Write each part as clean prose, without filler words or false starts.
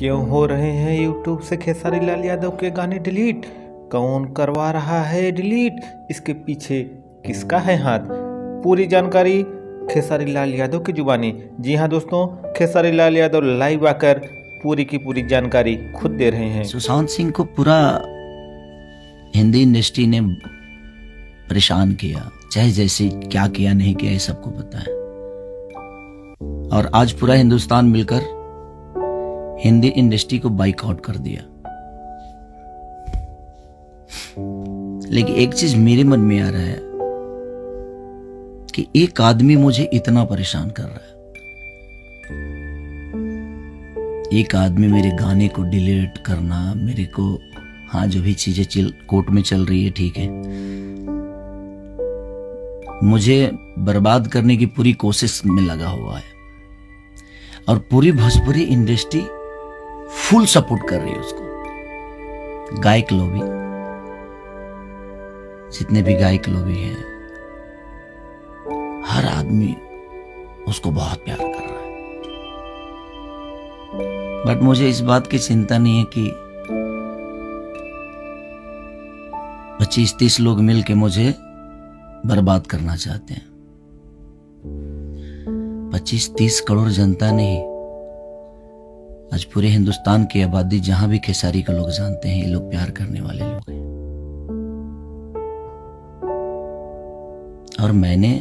क्यों हो रहे हैं यूट्यूब से खेसारी लाल यादव के गाने डिलीट? कौन करवा रहा है डिलीट? इसके पीछे किसका है हाथ? पूरी जानकारी खेसारी लाल यादव की जुबानी। जी हाँ दोस्तों, खेसारी लाल यादव लाइव आकर पूरी की पूरी जानकारी खुद दे रहे हैं। सुशांत सिंह को पूरा हिंदी इंडस्ट्री ने परेशान किया, चाहे जैसे क्या किया नहीं किया ये सबको पता है। और आज पूरा हिंदुस्तान मिलकर हिंदी इंडस्ट्री को बाइकआउट कर दिया। लेकिन एक चीज मेरे मन में आ रहा है कि एक आदमी मुझे इतना परेशान कर रहा है, एक आदमी मेरे गाने को डिलीट करना, मेरे को हाँ जो भी चीजें कोर्ट में चल रही है ठीक है, मुझे बर्बाद करने की पूरी कोशिश में लगा हुआ है। और पूरी भोजपुरी इंडस्ट्री फुल सपोर्ट कर रही है उसको। गायक लॉबी, जितने भी गायक लॉबी हैं, हर आदमी उसको बहुत प्यार कर रहा है। बट मुझे इस बात की चिंता नहीं है कि 25-30 लोग मिलके मुझे बर्बाद करना चाहते हैं। 25-30 करोड़ जनता नहीं, आज पूरे हिंदुस्तान की आबादी, जहां भी खेसारी को लोग जानते हैं, ये लोग प्यार करने वाले लोग हैं। और मैंने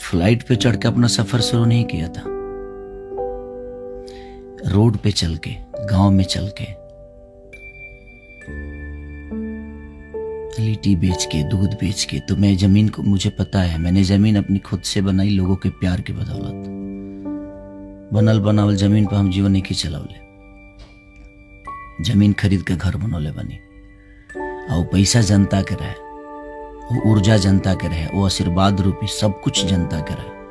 फ्लाइट पे चढ़ के अपना सफर शुरू नहीं किया था, रोड पे चल के, गांव में चल के, लिट्टी बेच के, दूध बेच के। तो मैं जमीन को, मुझे पता है, मैंने जमीन अपनी खुद से बनाई, लोगों के प्यार की बदौलत। बनल बनावल जमीन पर हम जीवन नहीं चलावले, जमीन खरीद के घर बनौले बनी। और पैसा जनता के रहे, वो ऊर्जा जनता के रहे, वो आशीर्वाद रूपी सब कुछ जनता के रहे।